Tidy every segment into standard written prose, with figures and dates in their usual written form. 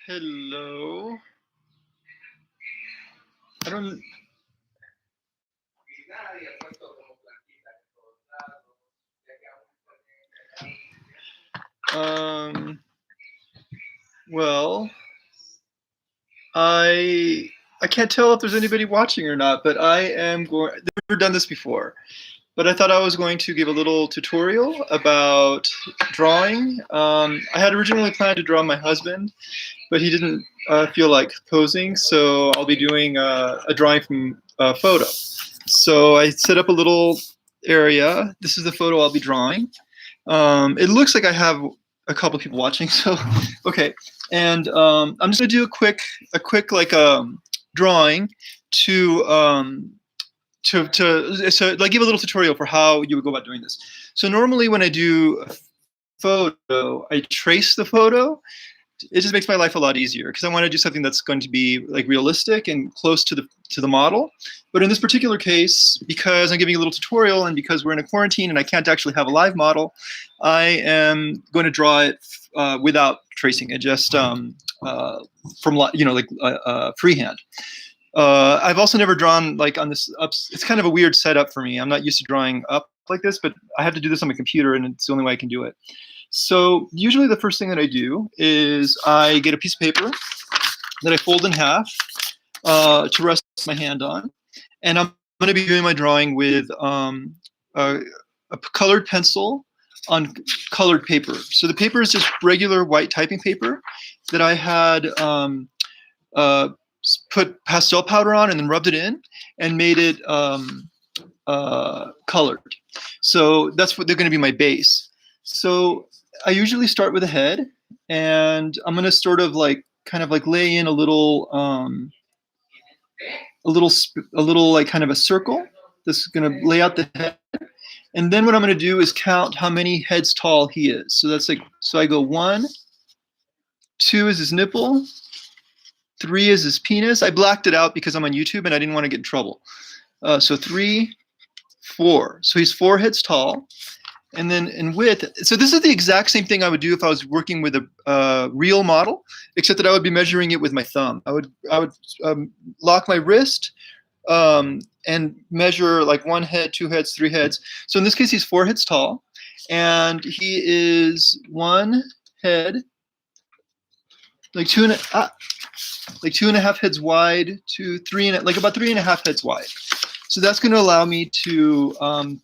Hello. I don't. Um. Well, I I can't tell if there's anybody watching or not, but I am going. I've never done this before, but I thought I was going to give a little tutorial about drawing. I had originally planned to draw my husband, but he didn't feel like posing, so I'll be doing a drawing from a photo. So I set up a little area. This is the photo I'll be drawing. It looks like I have a couple people watching, so okay. And I'm just gonna do a quick like drawing to so like give a little tutorial for how you would go about doing this. So normally when I do a photo, I trace the photo. It just makes my life a lot easier because I want to do something that's going to be like realistic and close to the model. But in this particular case, because I'm giving a little tutorial and because we're in a quarantine and I can't actually have a live model, I am going to draw it without tracing it, just from freehand. I've also never drawn like on this up. It's kind of a weird setup for me. I'm not used to drawing up like this, but I have to do this on my computer, and it's the only way I can do it. So usually the first thing that I do is I get a piece of paper that I fold in half to rest my hand on, and I'm going to be doing my drawing with a colored pencil on colored paper. So the paper is just regular white typing paper that I had put pastel powder on and then rubbed it in and made it colored. So that's what they're going to be my base. So I usually start with a head, and I'm going to sort of like kind of like lay in a little like kind of a circle. This is going to lay out the head. And then what I'm going to do is count how many heads tall he is. So that's like, so I go 1, 2 is his nipple, 3 is his penis. I blacked it out because I'm on YouTube and I didn't want to get in trouble. So 3, 4. So he's 4 heads tall. And then in width, so this is the exact same thing I would do if I was working with a real model, except that I would be measuring it with my thumb. I would lock my wrist and measure like 1 head, 2 heads, 3 heads. So in this case, he's 4 heads tall, and he is 1 head, like 2.5 heads wide to like about 3.5 heads wide. So that's going to allow me to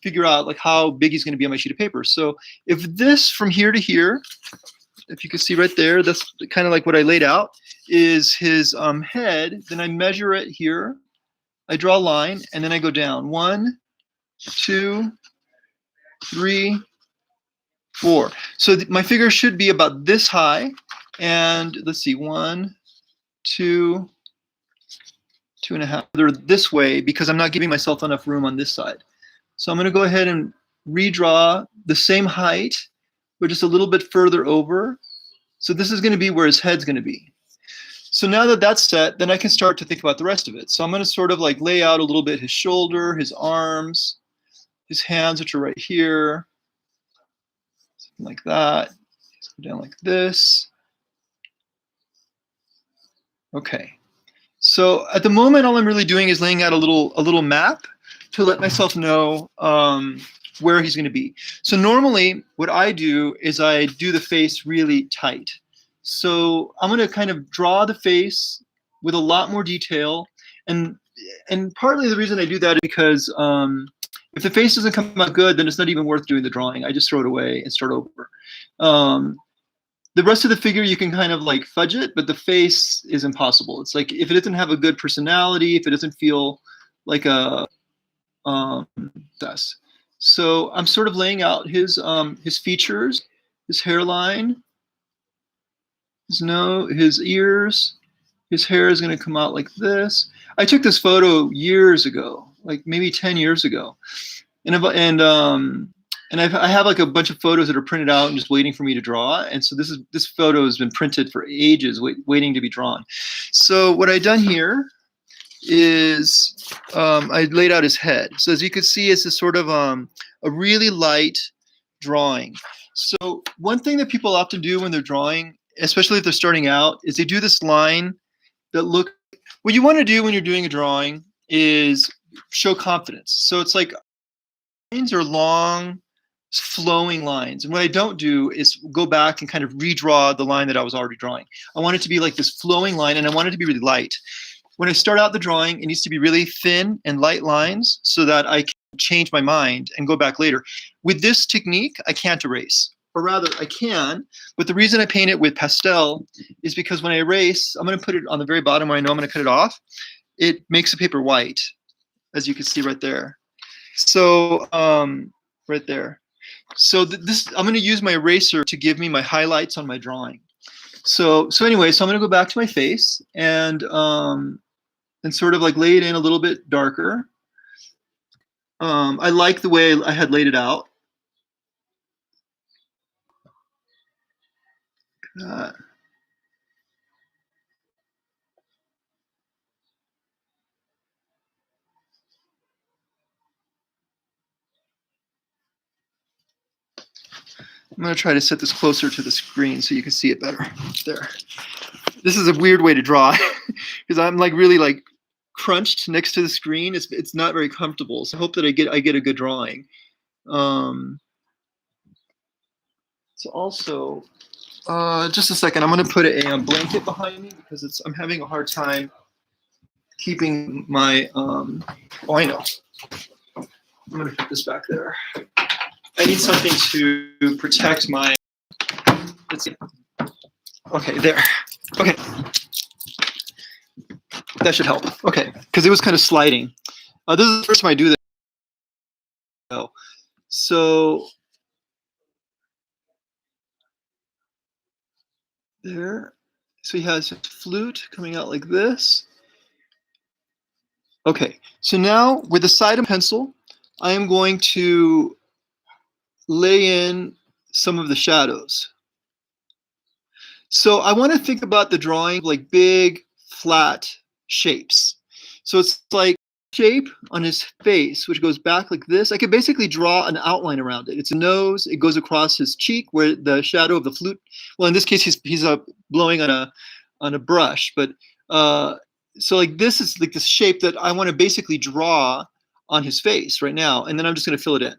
figure out like how big he's going to be on my sheet of paper. So if this from here to here, if you can see right there, that's kind of like what I laid out, is his head, then I measure it here. I draw a line, and then I go down. 1, 2, 3, 4. So my figure should be about this high. And let's see, 1, 2, 2.5. They're this way because I'm not giving myself enough room on this side. So I'm going to go ahead and redraw the same height, but just a little bit further over. So this is going to be where his head's going to be. So now that that's set, then I can start to think about the rest of it. So I'm going to sort of like lay out a little bit his shoulder, his arms, his hands, which are right here, something like that. Go down like this. Okay. So at the moment, all I'm really doing is laying out a little map to let myself know where he's going to be. So normally, what I do is I do the face really tight. So I'm going to kind of draw the face with a lot more detail, and partly the reason I do that is because if the face doesn't come out good, then it's not even worth doing the drawing. I just throw it away and start over. The rest of the figure, you can kind of like fudge it, but the face is impossible. It's like if it doesn't have a good personality, if it doesn't feel like a this. So I'm sort of laying out his features, his hairline, his nose, his ears. His hair is going to come out like this. I took this photo years ago, like maybe 10 years ago, and I have like a bunch of photos that are printed out and just waiting for me to draw. And so this photo has been printed for ages, waiting to be drawn. So what I've done here is I laid out his head. So as you can see, it's a sort of a really light drawing. So one thing that people often do when they're drawing especially if they're starting out, is they do this line that look. What you want to do when you're doing a drawing is show confidence. So it's like lines are long, flowing lines. And what I don't do is go back and kind of redraw the line that I was already drawing. I want it to be like this flowing line, and I want it to be really light. When I start out the drawing, it needs to be really thin and light lines so that I can change my mind and go back later. With this technique, I can't erase. Or rather, I can, but the reason I paint it with pastel is because when I erase, I'm going to put it on the very bottom where I know I'm going to cut it off. It makes the paper white, as you can see right there. So right there. So this, I'm going to use my eraser to give me my highlights on my drawing. So anyway, so I'm going to go back to my face and sort of like lay it in a little bit darker. I like the way I had laid it out. I'm going to try to set this closer to the screen so you can see it better. There. This is a weird way to draw because I'm like really like crunched next to the screen. It's not very comfortable. So I hope that I get a good drawing. So also, just a second, I'm going to put a blanket behind me because I'm having a hard time keeping my. Oh, I know. I'm going to put this back there. I need something to protect my. Let's see. Okay, there. Okay. That should help. Okay, because it was kind of sliding. This is the first time I do this. So there. So he has his flute coming out like this. Okay, so now with the side of pencil, I am going to lay in some of the shadows. So I want to think about the drawing like big, flat shapes. So it's like shape on his face, which goes back like this. I could basically draw an outline around it. It's a nose. It goes across his cheek where the shadow of the flute. Well, in this case, he's blowing on a brush. But so like this is like the shape that I want to basically draw on his face right now, and then I'm just going to fill it in.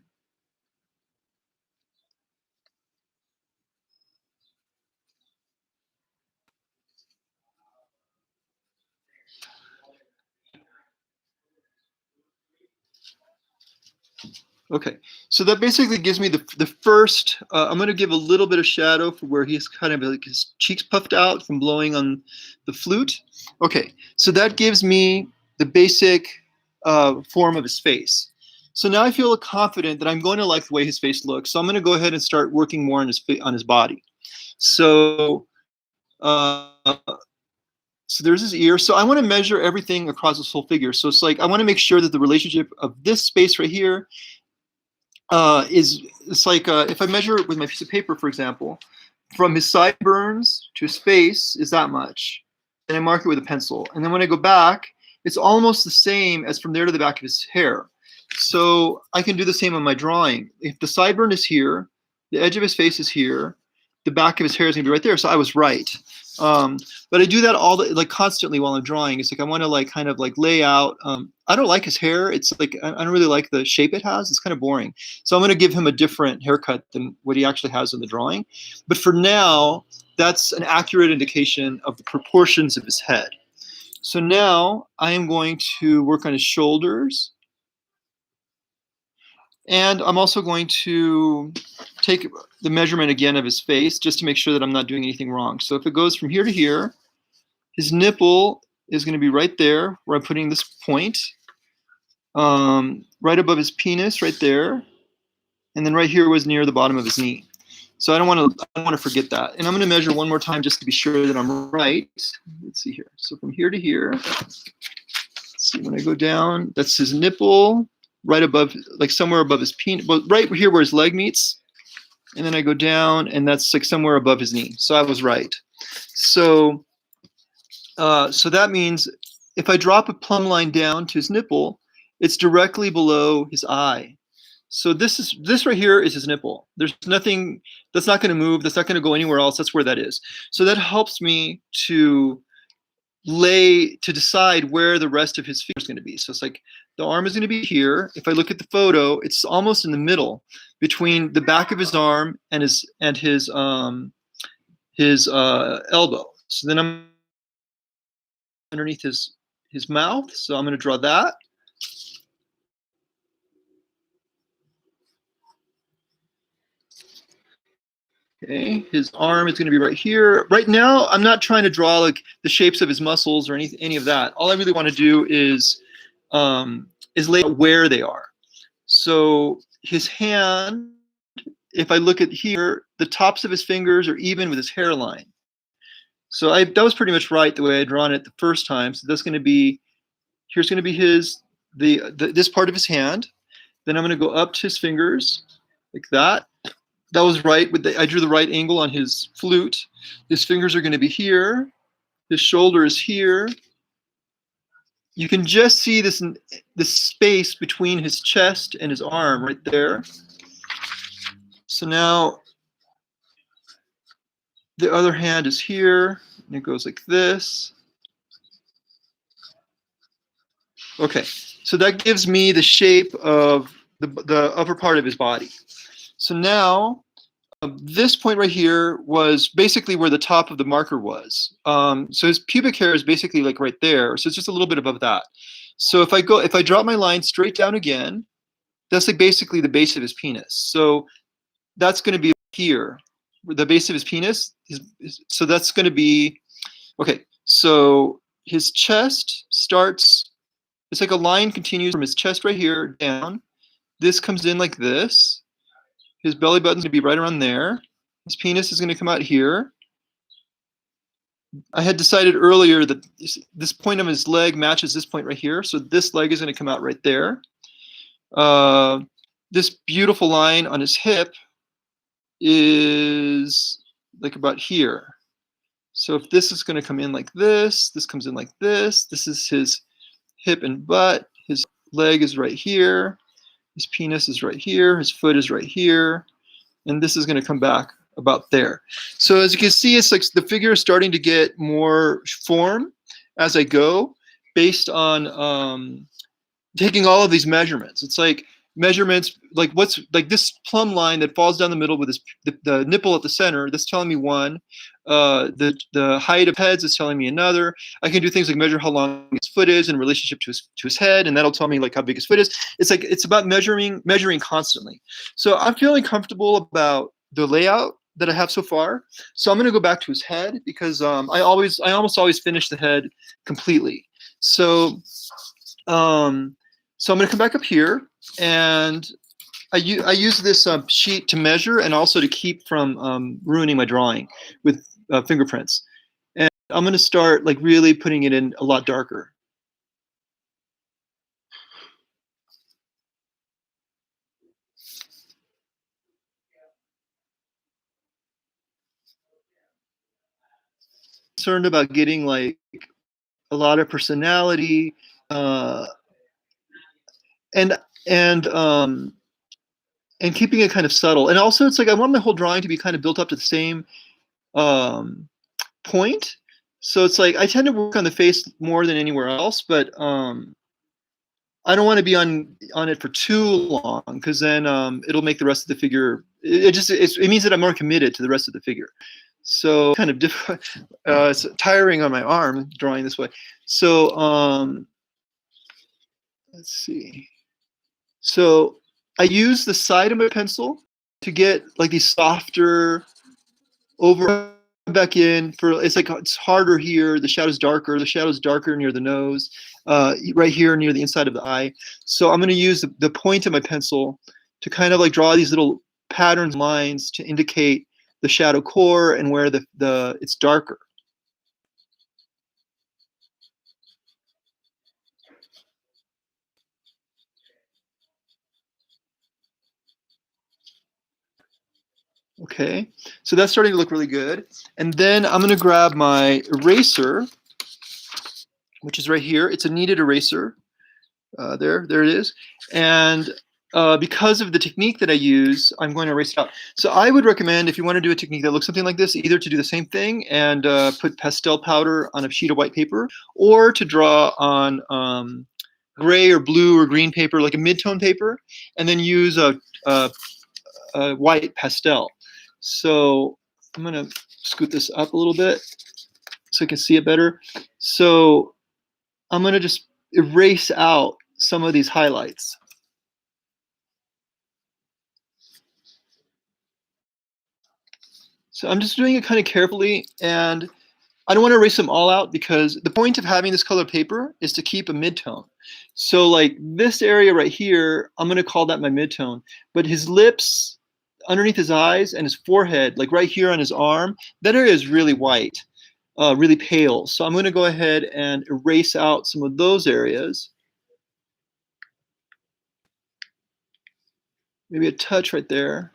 Okay, so that basically gives me the first, I'm going to give a little bit of shadow for where he's kind of like his cheeks puffed out from blowing on the flute. Okay, so that gives me the basic form of his face. So now I feel confident that I'm going to like the way his face looks. So I'm going to go ahead and start working more on his body. So so there's his ear. So I want to measure everything across his whole figure. So it's like I want to make sure that the relationship of this space right here it's like if I measure it with my piece of paper, for example, from his sideburns to his face is that much. And I mark it with a pencil. And then when I go back, it's almost the same as from there to the back of his hair. So I can do the same on my drawing. If the sideburn is here, the edge of his face is here, the back of his hair is going to be right there. So I was right. But I do that like constantly while I'm drawing. It's like I want to like kind of like lay out. I don't like his hair. It's like I don't really like the shape it has. It's kind of boring. So I'm going to give him a different haircut than what he actually has in the drawing. But for now, that's an accurate indication of the proportions of his head. So now I am going to work on his shoulders. And I'm also going to take the measurement again of his face just to make sure that I'm not doing anything wrong. So if it goes from here to here, his nipple is going to be right there where I'm putting this point, right above his penis, right there. And then right here was near the bottom of his knee. So I don't want to forget that. And I'm going to measure one more time just to be sure that I'm right. Let's see here. So from here to here, let's see, when I go down, that's his nipple. Right above, like somewhere above his penis, but right here where his leg meets. And then I go down and that's like somewhere above his knee. So I was right. So, so that means if I drop a plumb line down to his nipple, it's directly below his eye. So this right here is his nipple. There's nothing that's not going to move. That's not going to go anywhere else. That's where that is. So that helps me to decide where the rest of his figure is going to be. So it's like the arm is going to be here. If I look at the photo, it's almost in the middle between the back of his arm and his elbow. So then I'm underneath his mouth. So I'm going to draw that. Okay, his arm is going to be right here. Right now, I'm not trying to draw like the shapes of his muscles or any of that. All I really want to do is lay out where they are. So his hand, if I look at here, the tops of his fingers are even with his hairline. So that was pretty much right the way I drawn it the first time. So that's going to be, here's going to be this part of his hand. Then I'm going to go up to his fingers like that. That was right. I drew the right angle on his flute. His fingers are going to be here. His shoulder is here. You can just see this space between his chest and his arm right there. So now the other hand is here, and it goes like this. Okay, so that gives me the shape of the upper part of his body. So now, this point right here was basically where the top of the marker was. So his pubic hair is basically like right there. So it's just a little bit above that. So if I drop my line straight down again, that's like basically the base of his penis. So that's going to be here, the base of his penis. So that's going to be, okay. So his chest starts, it's like a line continues from his chest right here down. This comes in like this. His belly button's going to be right around there. His penis is going to come out here. I had decided earlier that this point of his leg matches this point right here. So this leg is going to come out right there. This beautiful line on his hip is like about here. So if this is going to come in like this comes in like this. This is his hip and butt. His leg is right here. His penis is right here. His foot is right here. And this is going to come back about there. So as you can see, it's like the figure is starting to get more form as I go based on taking all of these measurements. It's like measurements, like what's like this plumb line that falls down the middle with the nipple at the center, that's telling me one. The height of heads is telling me another. I can do things like measure how long his foot is in relationship to his head, and that'll tell me like how big his foot is. It's like it's about measuring constantly. So I'm feeling comfortable about the layout that I have so far. So I'm going to go back to his head because I almost always finish the head completely. So I'm going to come back up here, and I use this sheet to measure and also to keep from ruining my drawing with fingerprints. And I'm going to start like really putting it in a lot darker. Concerned about getting like a lot of personality and keeping it kind of subtle. And also it's like I want my whole drawing to be kind of built up to the same point. So it's like I tend to work on the face more than anywhere else, but I don't want to be on it for too long because then it'll make the rest of the figure. It means that I'm more committed to the rest of the figure. So kind of different. It's tiring on my arm drawing this way. So let's see. So I use the side of my pencil to get like these softer over back in for it's harder here. The shadow's darker. The shadow's darker near the nose, right here near the inside of the eye. So I'm going to use the point of my pencil to kind of like draw these little patterns, lines to indicate the shadow core and where it's darker. Okay, so that's starting to look really good. And then I'm going to grab my eraser, which is right here. It's a kneaded eraser. There it is. And because of the technique that I use, I'm going to erase it out. So I would recommend, if you want to do a technique that looks something like this, either to do the same thing and put pastel powder on a sheet of white paper, or to draw on gray or blue or green paper, like a mid-tone paper, and then use a white pastel. So I'm going to scoot this up a little bit so you can see it better. So I'm going to just erase out some of these highlights. So I'm just doing it kind of carefully, and I don't want to erase them all out because the point of having this color paper is to keep a midtone. So like this area right here, I'm going to call that my midtone. But his lips, underneath his eyes, and his forehead, like right here on his arm, that area is really white, really pale. So I'm going to go ahead and erase out some of those areas. Maybe a touch right there.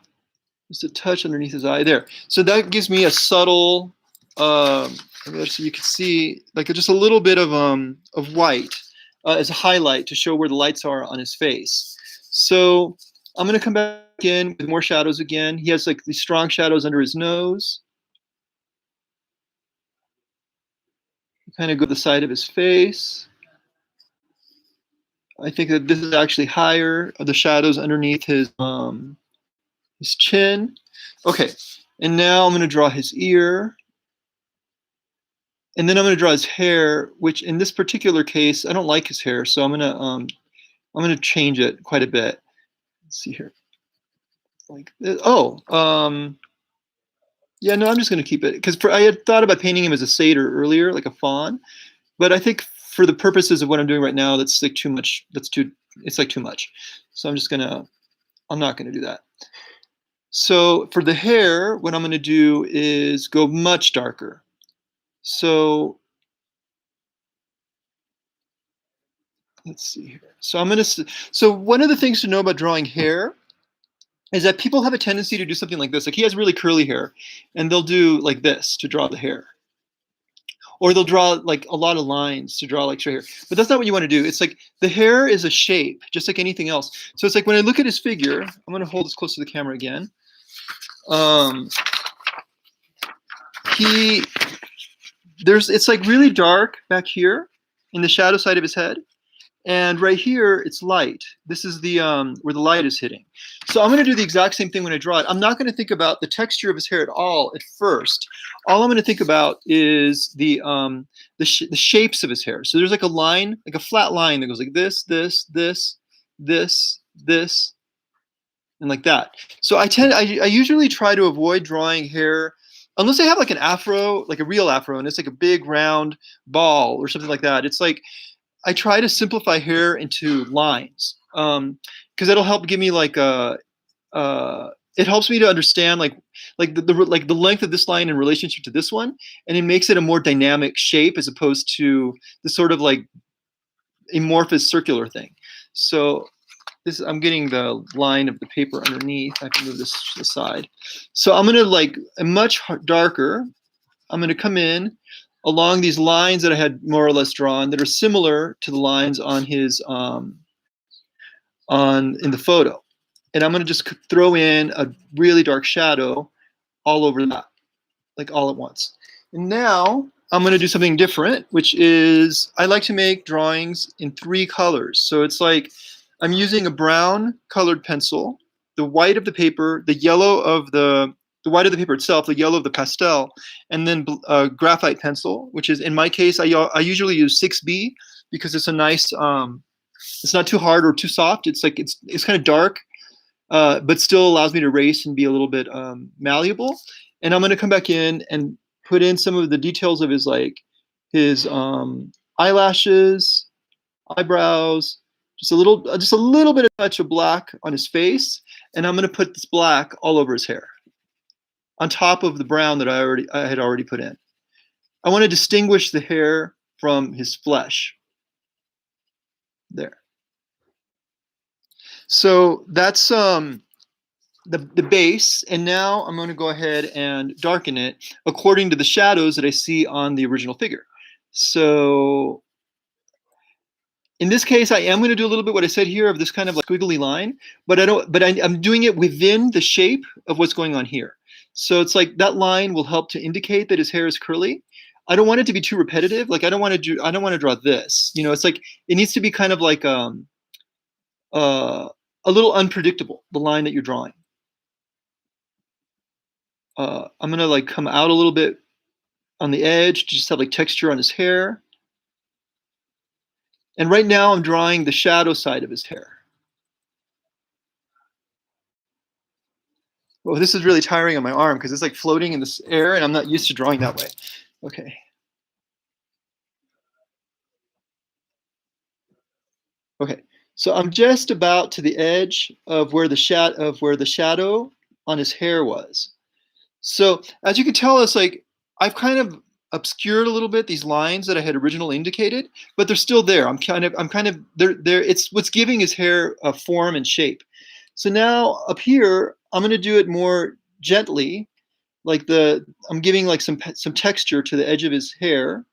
Just a touch underneath his eye there. So that gives me a subtle, so you can see like just a little bit of white as a highlight to show where the lights are on his face. So I'm going to come back in with more shadows again. He has like these strong shadows under his nose. Kind of go to the side of his face. I think that this is actually higher, the shadows underneath his chin. Okay, and now I'm going to draw his ear. And then I'm going to draw his hair, which in this particular case, I don't like his hair, so I'm going to change it quite a bit. Let's see here. Like this. Oh, yeah, no, I'm just going to keep it because I had thought about painting him as a satyr earlier, like a fawn, but I think for the purposes of what I'm doing right now, that's like too much. It's like too much. So I'm not going to do that. So for the hair, what I'm going to do is go much darker. So let's see here. So one of the things to know about drawing hair is that people have a tendency to do something like this. Like he has really curly hair, and they'll do like this to draw the hair. Or they'll draw like a lot of lines to draw like straight hair. But that's not what you want to do. It's like the hair is a shape, just like anything else. So it's like when I look at his figure, I'm going to hold this close to the camera again. It's like really dark back here in the shadow side of his head. And right here, it's light. This is the where the light is hitting. So I'm going to do the exact same thing when I draw it. I'm not going to think about the texture of his hair at all at first. All I'm going to think about is the shapes of his hair. So there's like a line, like a flat line that goes like this, and like that. So I usually try to avoid drawing hair unless I have like an afro, like a real afro, and it's like a big round ball or something like that. It's like I try to simplify hair into lines because it'll help give me like it helps me to understand like the length of this line in relationship to this one, and it makes it a more dynamic shape as opposed to the sort of like amorphous circular thing. So I'm getting the line of the paper underneath. I can move this to the side. So I'm gonna like much darker. I'm gonna come in along these lines that I had more or less drawn that are similar to the lines on his in the photo. And I'm going to just throw in a really dark shadow all over that, like all at once. And now I'm going to do something different, which is I like to make drawings in 3 colors. So it's like I'm using a brown colored pencil, the white of the paper, the yellow of the white of the paper itself, the yellow of the pastel, and then graphite pencil, which is in my case, I usually use 6B because it's a nice, it's not too hard or too soft. It's like it's kind of dark, but still allows me to erase and be a little bit malleable. And I'm going to come back in and put in some of the details of his eyelashes, eyebrows, just a little bit of touch of black on his face, and I'm going to put this black all over his hair, on top of the brown that I had already put in. I want to distinguish the hair from his flesh. There. So that's the base, and now I'm going to go ahead and darken it according to the shadows that I see on the original figure. So In this case, I am going to do a little bit what I said here of this kind of like squiggly line, but I'm doing it within the shape of what's going on here. So it's like that line will help to indicate that his hair is curly. I don't want it to be too repetitive. Like I don't want to draw this. You know, it's like it needs to be kind of like a little unpredictable, the line that you're drawing. I'm gonna like come out a little bit on the edge, just have like texture on his hair. And right now I'm drawing the shadow side of his hair. Oh, this is really tiring on my arm because it's like floating in this air and I'm not used to drawing that way. Okay. Okay. So I'm just about to the edge of where the shadow on his hair was. So as you can tell, it's like I've kind of obscured a little bit these lines that I had originally indicated, but they're still there. I'm kind of there. It's what's giving his hair a form and shape. So now up here, I'm going to do it more gently, like I'm giving like some texture to the edge of his hair.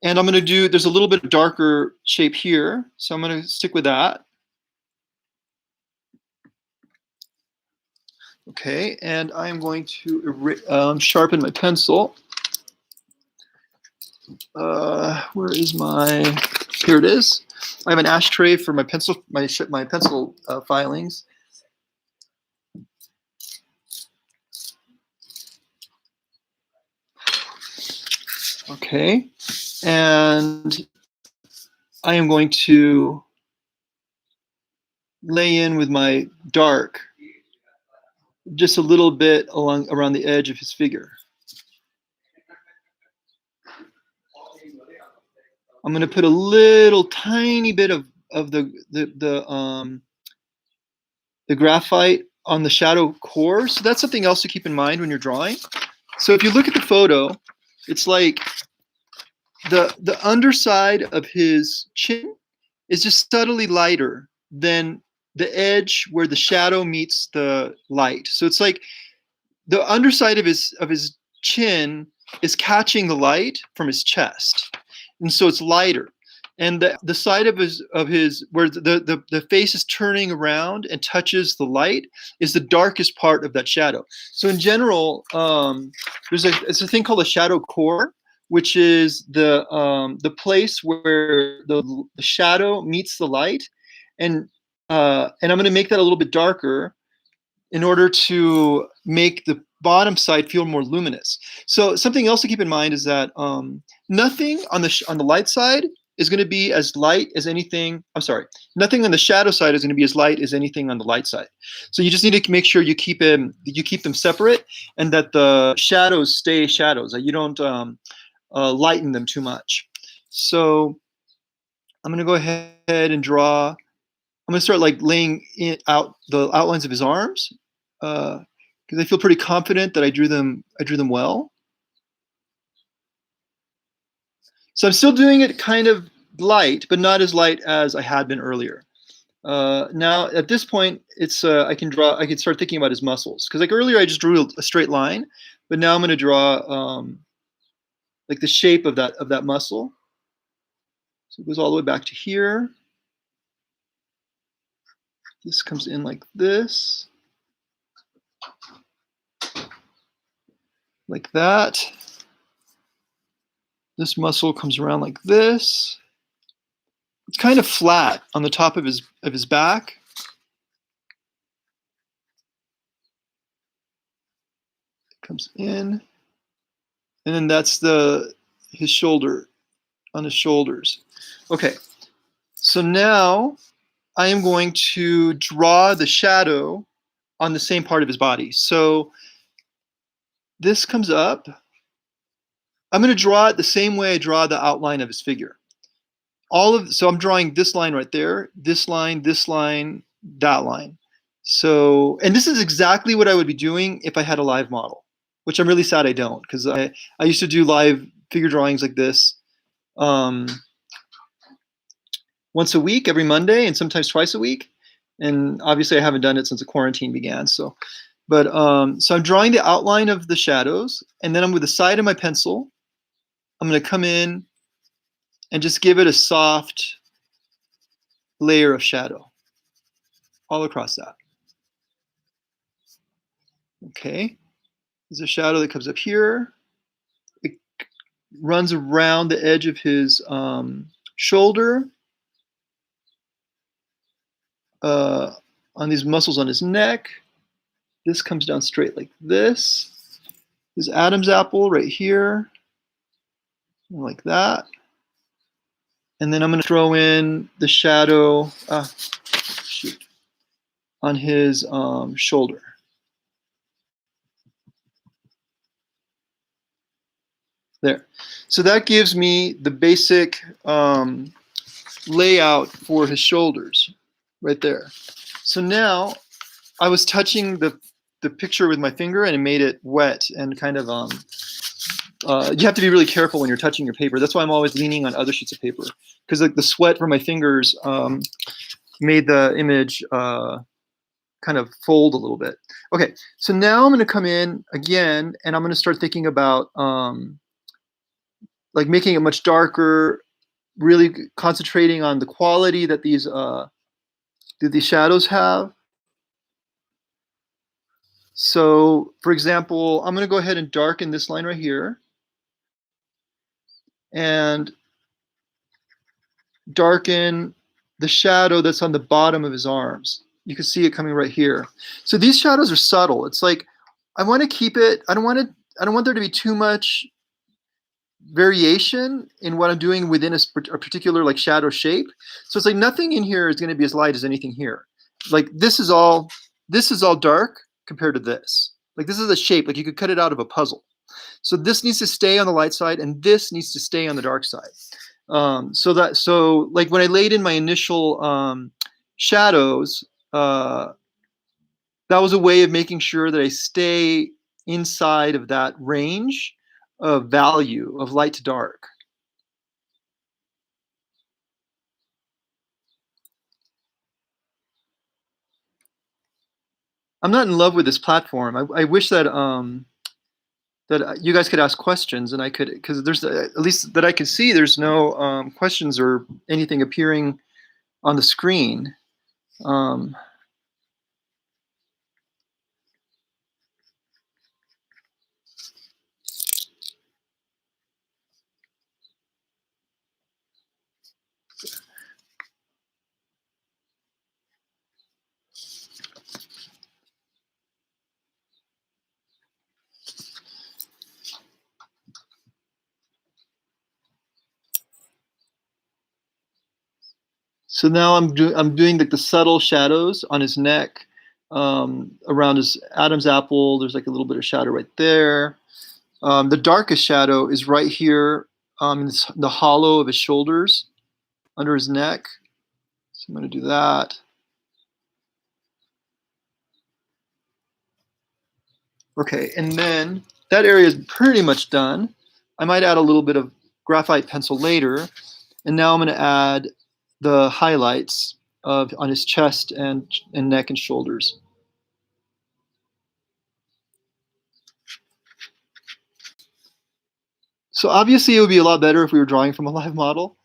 And I'm going to do, there's a little bit of darker shape here, so I'm going to stick with that. Okay, and I'm going to sharpen my pencil. Where is my? Here it is. I have an ashtray for my pencil, my pencil filings. Okay, and I am going to lay in with my dark just a little bit around the edge of his figure. I'm going to put a little tiny bit of the graphite on the shadow core. So that's something else to keep in mind when you're drawing. So if you look at the photo, it's like the underside of his chin is just subtly lighter than the edge where the shadow meets the light. So it's like the underside of his chin is catching the light from his chest, and so it's lighter. And the side of his where the face is turning around and touches the light is the darkest part of that shadow. So in general, it's a thing called a shadow core, which is the place where the shadow meets the light, and I'm going to make that a little bit darker in order to make the bottom side feel more luminous. So something else to keep in mind is that nothing on the light side is going to be as light as anything. I'm sorry, nothing on the shadow side is going to be as light as anything on the light side. So you just need to make sure you keep them separate, and that the shadows stay shadows. That you don't lighten them too much. So I'm going to go ahead and draw. I'm going to start like laying out the outlines of his arms because I feel pretty confident that I drew them well. So I'm still doing it kind of light, but not as light as I had been earlier. Now at this point, it's I can start thinking about his muscles, because like earlier I just drew a straight line, but now I'm going to draw like the shape of that muscle. So it goes all the way back to here. This comes in like this, like that. This muscle comes around like this. It's kind of flat on the top of his back. It comes in, and then that's his shoulder, on his shoulders. Okay, so now I am going to draw the shadow on the same part of his body. So this comes up. I'm going to draw it the same way I draw the outline of his figure. So I'm drawing this line right there, this line, that line. So, and this is exactly what I would be doing if I had a live model, which I'm really sad I don't, because I used to do live figure drawings like this once a week, every Monday, and sometimes twice a week. And obviously I haven't done it since the quarantine began. So, but so I'm drawing the outline of the shadows, and then I'm with the side of my pencil. I'm going to come in and just give it a soft layer of shadow all across that. Okay, there's a shadow that comes up here. It runs around the edge of his shoulder, on these muscles on his neck. This comes down straight like this. His Adam's apple right here, like that. And then I'm going to throw in the shadow on his shoulder. There. So that gives me the basic layout for his shoulders right there. So now I was touching the picture with my finger and it made it wet and kind of you have to be really careful when you're touching your paper. That's why I'm always leaning on other sheets of paper, because like the sweat from my fingers made the image kind of fold a little bit. Okay, so now I'm going to come in again and I'm going to start thinking about like making it much darker, really concentrating on the quality that these shadows have. So, for example, I'm going to go ahead and darken this line right here and darken the shadow that's on the bottom of his arms. You can see it coming right here. So these shadows are subtle. It's like I want to keep it. I don't want there to be too much variation in what I'm doing within a particular like shadow shape. So it's like nothing in here is going to be as light as anything here. Like this is all dark compared to this. Like this is a shape, like you could cut it out of a puzzle. So this needs to stay on the light side and this needs to stay on the dark side. So like when I laid in my initial shadows, that was a way of making sure that I stay inside of that range of value of light to dark. I'm not in love with this platform. I wish that that you guys could ask questions and I could, because there's at least that I can see, there's no questions or anything appearing on the screen. So now I'm doing like the subtle shadows on his neck, around his Adam's apple. There's like a little bit of shadow right there. The darkest shadow is right here, in the hollow of his shoulders, under his neck. So I'm going to do that. Okay, and then that area is pretty much done. I might add a little bit of graphite pencil later. And now I'm going to add the highlights on his chest and neck and shoulders. So obviously it would be a lot better if we were drawing from a live model.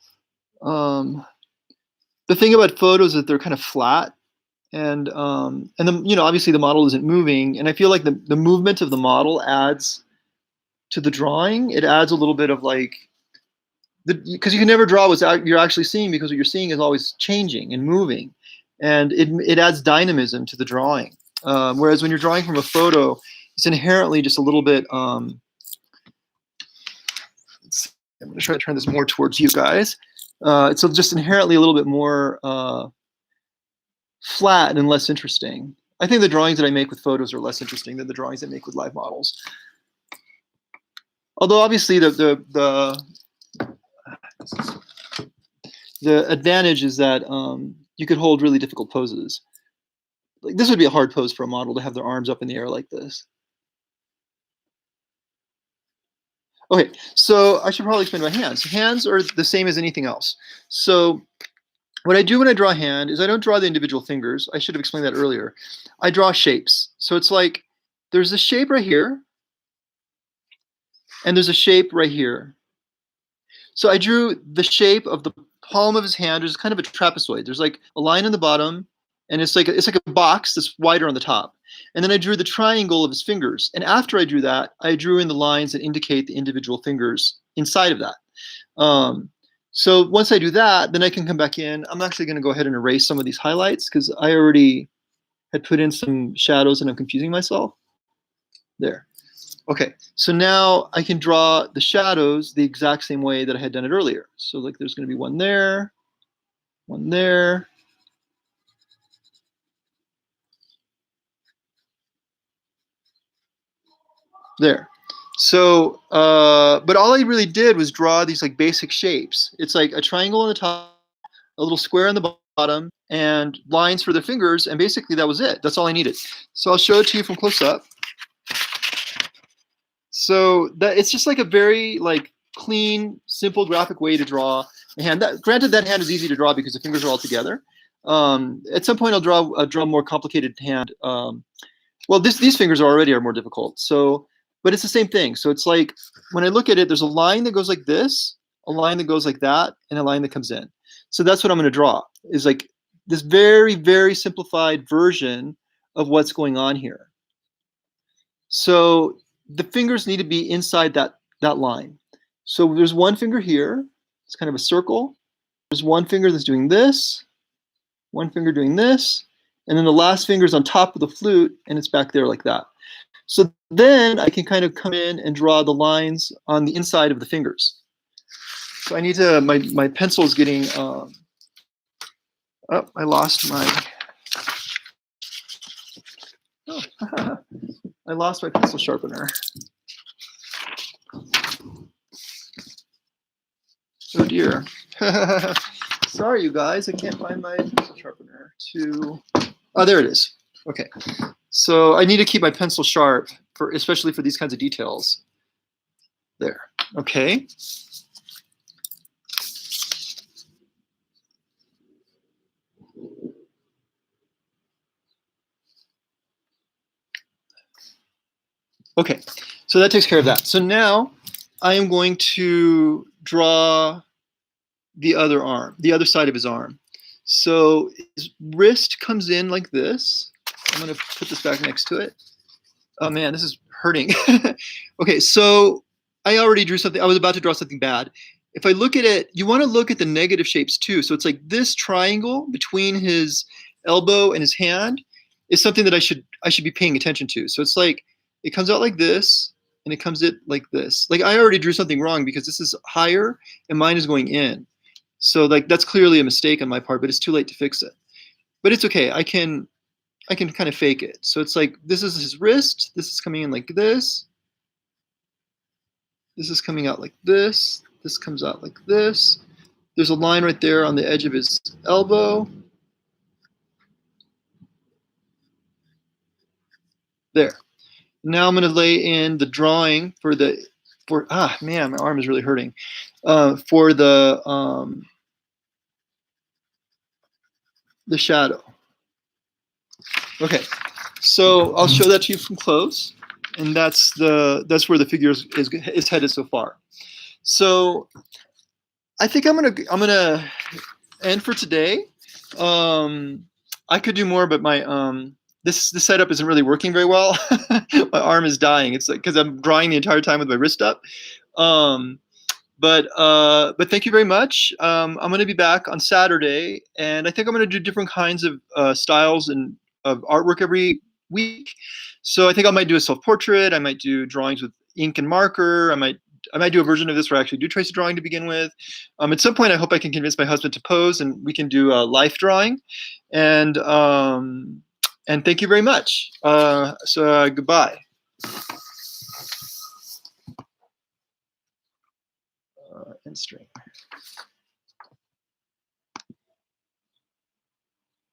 The thing about photos is that they're kind of flat, and then obviously the model isn't moving, and I feel like the movement of the model adds to the drawing. It adds a little bit of like, because you can never draw what you're actually seeing, because what you're seeing is always changing and moving, and it adds dynamism to the drawing. Whereas when you're drawing from a photo, it's inherently just a little bit. I'm going to try to turn this more towards you guys. It's just inherently a little bit more flat and less interesting. I think the drawings that I make with photos are less interesting than the drawings I make with live models. Although obviously the advantage is that you could hold really difficult poses. Like this would be a hard pose for a model to have their arms up in the air like this. Okay, so I should probably explain my hands. Hands are the same as anything else. So what I do when I draw a hand is I don't draw the individual fingers. I should have explained that earlier. I draw shapes. So it's like there's a shape right here, and there's a shape right here. So I drew the shape of the palm of his hand, which is kind of a trapezoid. There's like a line in the bottom, and it's like a box that's wider on the top. And then I drew the triangle of his fingers. And after I drew that, I drew in the lines that indicate the individual fingers inside of that. So once I do that, then I can come back in. I'm actually going to go ahead and erase some of these highlights because I already had put in some shadows and I'm confusing myself. There. Okay, so now I can draw the shadows the exact same way that I had done it earlier. So like there's going to be one there, there. So, but all I really did was draw these like basic shapes. It's like a triangle on the top, a little square on the bottom, and lines for the fingers, and basically that was it. That's all I needed. So I'll show it to you from close up. So that it's just like a very like clean, simple graphic way to draw a hand. Granted, that hand is easy to draw because the fingers are all together. At some point, I'll draw a more complicated hand. Well, these fingers already are more difficult. So, but it's the same thing. So it's like when I look at it, there's a line that goes like this, a line that goes like that, and a line that comes in. So that's what I'm going to draw. Is like this very, very simplified version of what's going on here. So the fingers need to be inside that line. So there's one finger here. It's kind of a circle. There's one finger that's doing this, one finger doing this, and then the last finger is on top of the flute, and it's back there like that. So then I can kind of come in and draw the lines on the inside of the fingers. So I need to, my pencil is getting, oh, I lost my, oh, I lost my pencil sharpener. Oh dear. Sorry, you guys, I can't find my pencil sharpener oh, there it is. Okay. So I need to keep my pencil sharp, especially for these kinds of details. There. Okay. Okay, so that takes care of that. So now I am going to draw the other arm, the other side of his arm. So his wrist comes in like this. I'm going to put this back next to it. Oh man, this is hurting. Okay, so I already drew something. I was about to draw something bad. If I look at it, you want to look at the negative shapes too. So it's like this triangle between his elbow and his hand is something that I should be paying attention to. So it's like it comes out like this, and it comes in like this. Like I already drew something wrong because this is higher and mine is going in. So like that's clearly a mistake on my part, but it's too late to fix it. But it's okay. I can kind of fake it. So it's like this is his wrist. This is coming in like this. This is coming out like this. This comes out like this. There's a line right there on the edge of his elbow. There. Now I'm going to lay in the drawing for man, my arm is really hurting. For the shadow. Okay, so I'll show that to you from close, and that's where the figure is headed so far. So I think I'm gonna end for today. I could do more, but my this setup isn't really working very well. My arm is dying. It's like because I'm drawing the entire time with my wrist up. But thank you very much. I'm going to be back on Saturday, and I think I'm going to do different kinds of styles and of artwork every week. So I think I might do a self-portrait. I might do drawings with ink and marker. I might do a version of this where I actually do trace a drawing to begin with. At some point, I hope I can convince my husband to pose, and we can do a life drawing. And thank you very much. So goodbye. End stream.